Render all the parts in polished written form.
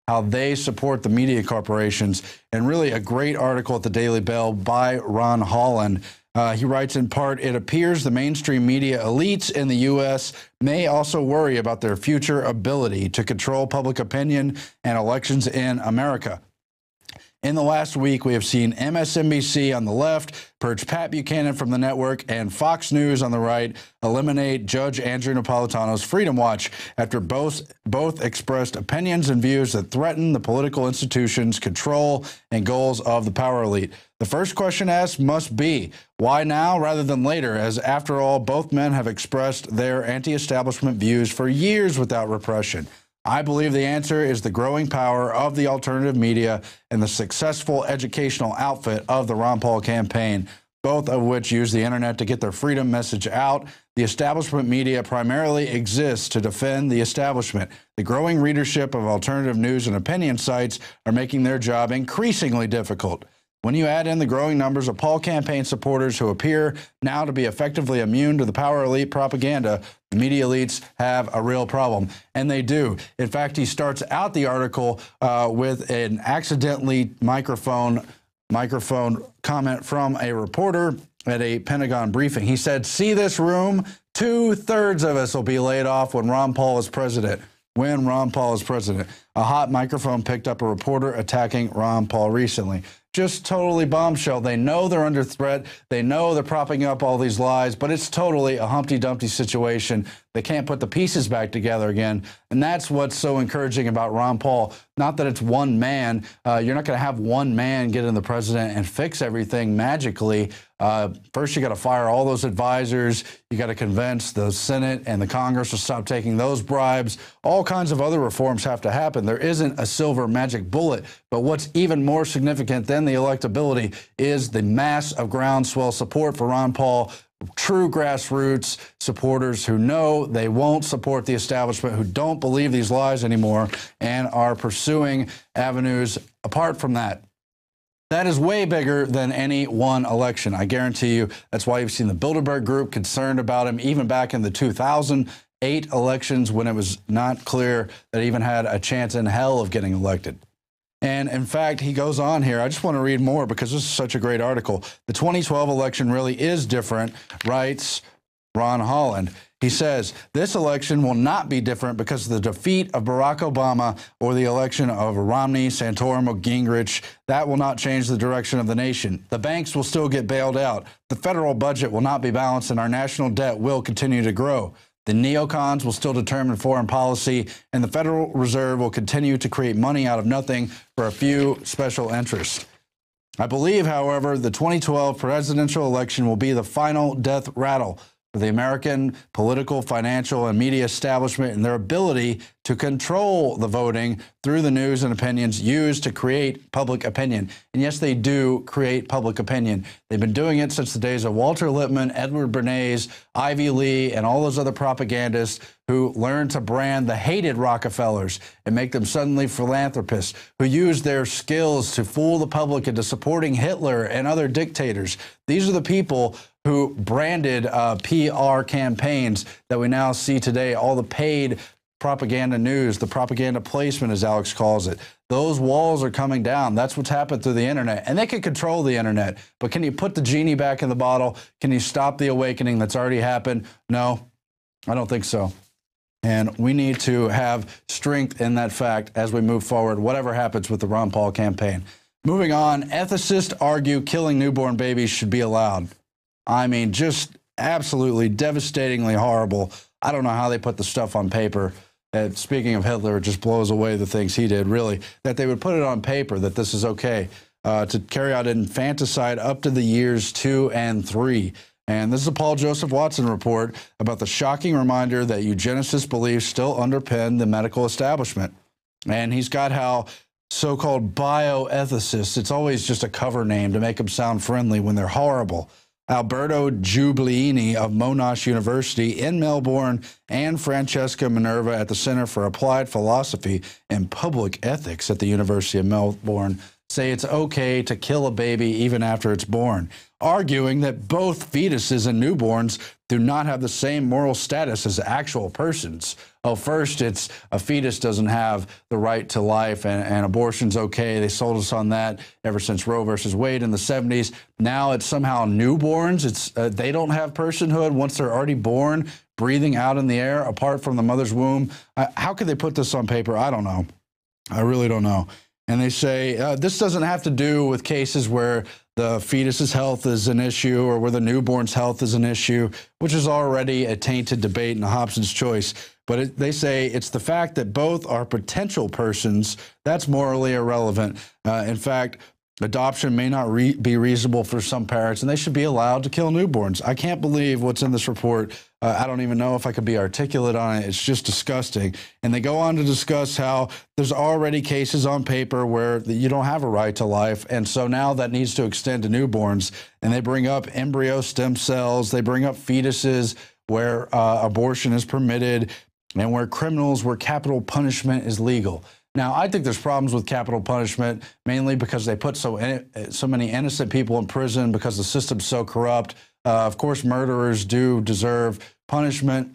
how they support the media corporations. And really a great article at the Daily Bell by Ron Holland. He writes, in part, it appears the mainstream media elites in the U.S. may also worry about their future ability to control public opinion and elections in America. In the last week, we have seen MSNBC on the left purge Pat Buchanan from the network and Fox News on the right eliminate Judge Andrew Napolitano's Freedom Watch after both expressed opinions and views that threaten the political institutions, control, and goals of the power elite. The first question asked must be, why now rather than later, as after all, both men have expressed their anti-establishment views for years without repression. I believe the answer is the growing power of the alternative media and the successful educational outfit of the Ron Paul campaign, both of which use the internet to get their freedom message out. The establishment media primarily exists to defend the establishment. The growing readership of alternative news and opinion sites are making their job increasingly difficult. When you add in the growing numbers of Paul campaign supporters who appear now to be effectively immune to the power elite propaganda, the media elites have a real problem, and they do. In fact, he starts out the article with an accidentally microphone comment from a reporter at a Pentagon briefing. He said, "See this room? 2/3 of us will be laid off when Ron Paul is president." When Ron Paul is president. A hot microphone picked up a reporter attacking Ron Paul recently. Just totally bombshell. They know they're under threat. They know they're propping up all these lies, but it's totally a Humpty Dumpty situation. They can't put the pieces back together again. And that's what's so encouraging about Ron Paul. Not that it's one man. You're not going to have one man get in the president and fix everything magically. First, you got to fire all those advisors. You got to convince the Senate and the Congress to stop taking those bribes. All kinds of other reforms have to happen. There isn't a silver magic bullet. But what's even more significant than the electability is the mass of groundswell support for Ron Paul. True grassroots supporters who know they won't support the establishment, who don't believe these lies anymore, and are pursuing avenues apart from that. That is way bigger than any one election. I guarantee you that's why you've seen the Bilderberg Group concerned about him even back in the 2008 elections when it was not clear that he even had a chance in hell of getting elected. And in fact, he goes on here. I just want to read more because this is such a great article. The 2012 election really is different, writes Ron Holland. He says, this election will not be different because of the defeat of Barack Obama or the election of Romney, Santorum, or Gingrich. That will not change the direction of the nation. The banks will still get bailed out. The federal budget will not be balanced, and our national debt will continue to grow. The neocons will still determine foreign policy, and the Federal Reserve will continue to create money out of nothing for a few special interests. I believe, however, the 2012 presidential election will be the final death rattle for the American political, financial, and media establishment and their ability to control the voting through the news and opinions used to create public opinion. And yes, they do create public opinion. They've been doing it since the days of Walter Lippmann, Edward Bernays, Ivy Lee, and all those other propagandists who learned to brand the hated Rockefellers and make them suddenly philanthropists, who used their skills to fool the public into supporting Hitler and other dictators. These are the people who branded PR campaigns that we now see today, all the paid propaganda news, the propaganda placement, as Alex calls it. Those walls are coming down. That's what's happened through the internet. And they can control the internet. But can you put the genie back in the bottle? Can you stop the awakening that's already happened? No, I don't think so. And we need to have strength in that fact as we move forward, whatever happens with the Ron Paul campaign. Moving on, ethicists argue killing newborn babies should be allowed. I mean, just absolutely devastatingly horrible. I don't know how they put the stuff on paper. Speaking of Hitler, it just blows away the things he did, really, that they would put it on paper that this is okay to carry out infanticide up to the years 2 and 3. And this is a Paul Joseph Watson report about the shocking reminder that eugenicist beliefs still underpin the medical establishment. And he's got how so-called bioethicists, it's always just a cover name to make them sound friendly when they're horrible. Alberto Giuliani of Monash University in Melbourne and Francesca Minerva at the Center for Applied Philosophy and Public Ethics at the University of Melbourne say it's okay to kill a baby even after it's born, arguing that both fetuses and newborns do not have the same moral status as actual persons. Oh, first, it's a fetus doesn't have the right to life and abortion's okay. They sold us on that ever since Roe versus Wade in the 70s. Now it's somehow newborns. They don't have personhood once they're already born, breathing out in the air apart from the mother's womb. How could they put this on paper? I don't know. I really don't know. And they say this doesn't have to do with cases where the fetus's health is an issue or where the newborn's health is an issue, which is already a tainted debate in Hobson's choice. But they say it's the fact that both are potential persons that's morally irrelevant. In fact, adoption may not be reasonable for some parents, and they should be allowed to kill newborns. I can't believe what's in this report. I don't even know if I could be articulate on it. It's just disgusting. And they go on to discuss how there's already cases on paper where you don't have a right to life, and so now that needs to extend to newborns. And they bring up embryo stem cells. They bring up fetuses where abortion is permitted, and where capital punishment is legal. Now, I think there's problems with capital punishment, mainly because they put so many innocent people in prison because the system's so corrupt. Of course, murderers do deserve punishment.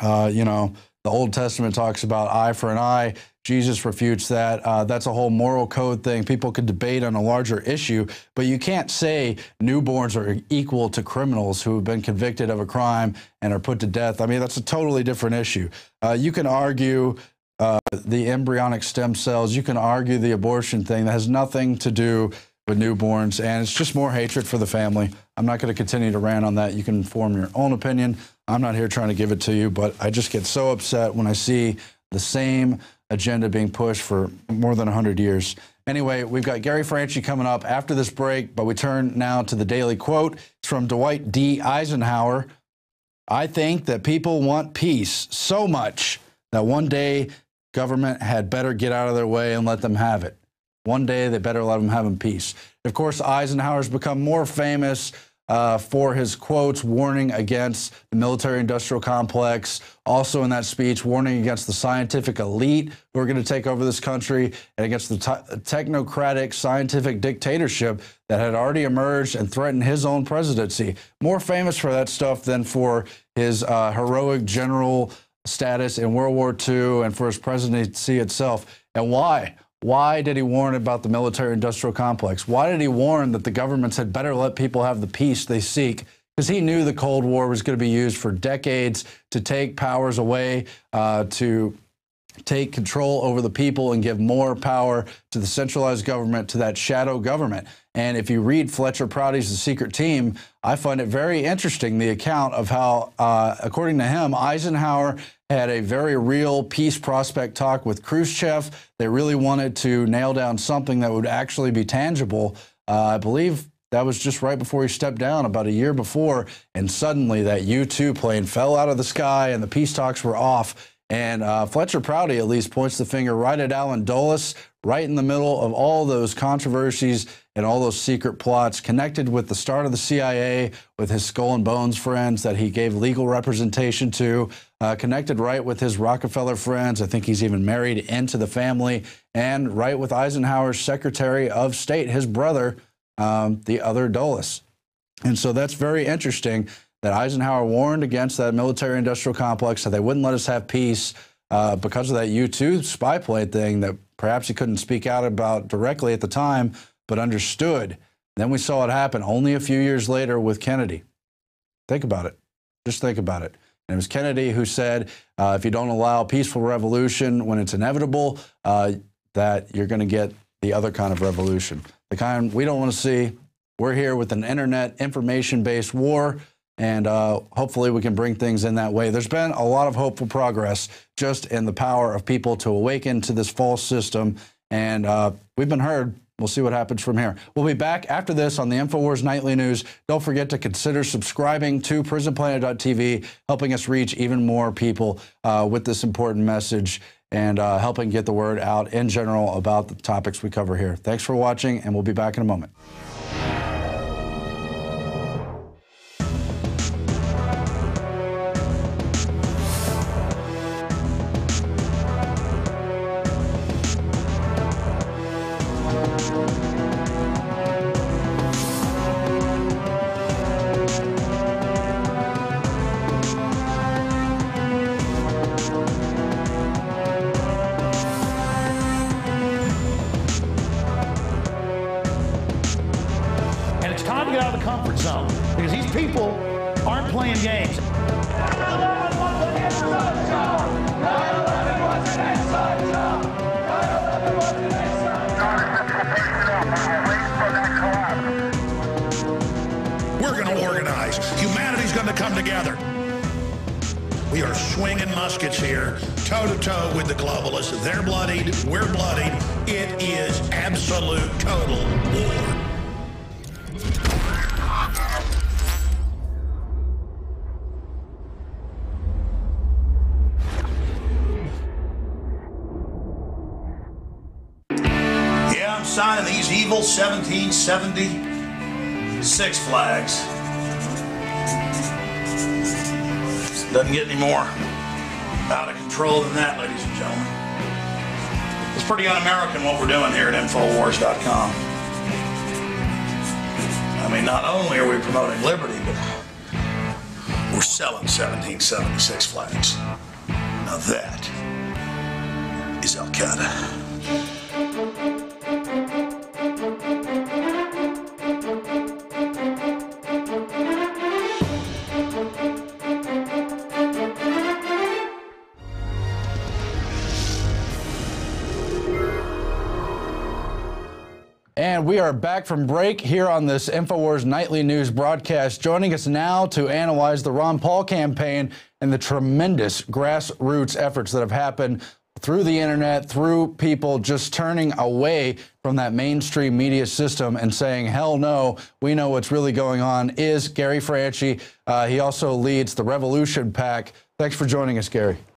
You know, the Old Testament talks about eye for an eye. Jesus refutes that. That's a whole moral code thing. People could debate on a larger issue, but you can't say newborns are equal to criminals who have been convicted of a crime and are put to death. I mean, that's a totally different issue. You can argue the embryonic stem cells. You can argue the abortion thing. That has nothing to do with newborns, and it's just more hatred for the family. I'm not going to continue to rant on that. You can form your own opinion. I'm not here trying to give it to you, but I just get so upset when I see the same agenda being pushed for more than 100 years. Anyway, we've got Gary Franchi coming up after this break, but we turn now to the Daily Quote. It's from Dwight D. Eisenhower. I think that people want peace so much that one day government had better get out of their way and let them have it. One day they better let them have in peace. Of course, Eisenhower's become more famous for his quotes warning against the military-industrial complex. Also in that speech, warning against the scientific elite who are going to take over this country and against the technocratic scientific dictatorship that had already emerged and threatened his own presidency. More famous for that stuff than for his heroic general status in World War II and for his presidency itself. And why? Why did he warn about the military-industrial complex? Why did he warn that the governments had better let people have the peace they seek? Because he knew the Cold War was going to be used for decades to take powers away, to take control over the people and give more power to the centralized government, to that shadow government. And if you read Fletcher Prouty's The Secret Team, I find it very interesting, the account of how, according to him, Eisenhower had a very real peace prospect talk with Khrushchev. They really wanted to nail down something that would actually be tangible. I believe that was just right before he stepped down, about a year before, and suddenly that U-2 plane fell out of the sky and the peace talks were off. And Fletcher Prouty at least points the finger right at Allen Dulles, right in the middle of all those controversies and all those secret plots, connected with the start of the CIA, with his Skull and Bones friends that he gave legal representation to, connected right with his Rockefeller friends. I think he's even married into the family, and right with Eisenhower's Secretary of State, his brother, the other Dulles. And so that's very interesting that Eisenhower warned against that military-industrial complex, that they wouldn't let us have peace because of that U-2 spy plane thing that perhaps he couldn't speak out about directly at the time, but understood. Then we saw it happen only a few years later with Kennedy. Think about it. Just think about it. And it was Kennedy who said, if you don't allow peaceful revolution when it's inevitable, that you're going to get the other kind of revolution, the kind we don't want to see. We're here with an internet information-based war, and hopefully we can bring things in that way. There's been a lot of hopeful progress just in the power of people to awaken to this false system, and we've been heard. We'll see what happens from here. We'll be back after this on the INFOWARS Nightly News. Don't forget to consider subscribing to PrisonPlanet.tv, helping us reach even more people with this important message and helping get the word out in general about the topics we cover here. Thanks for watching, and we'll be back in a moment. comfort zone because these people aren't playing games. We're going to organize. Humanity's going to come together. We are swinging muskets here, toe-to-toe with the globalists. They're bloodied. We're bloodied. It is absolute, total war. Yeah, I'm signing these evil 1776 flags. Doesn't get any more out of control than that, ladies and gentlemen. It's pretty un-American what we're doing here at INFOWARS.com. I mean, not only are we promoting liberty, but we're selling 1776 flags. Now that is Al-Qaeda. And we are back from break here on this INFOWARS Nightly News broadcast. Joining us now to analyze the Ron Paul campaign and the tremendous grassroots efforts that have happened through the internet, through people just turning away from that mainstream media system and saying, hell no, we know what's really going on, is Gary Franchi. He also leads the Revolution PAC. Thanks for joining us, Gary.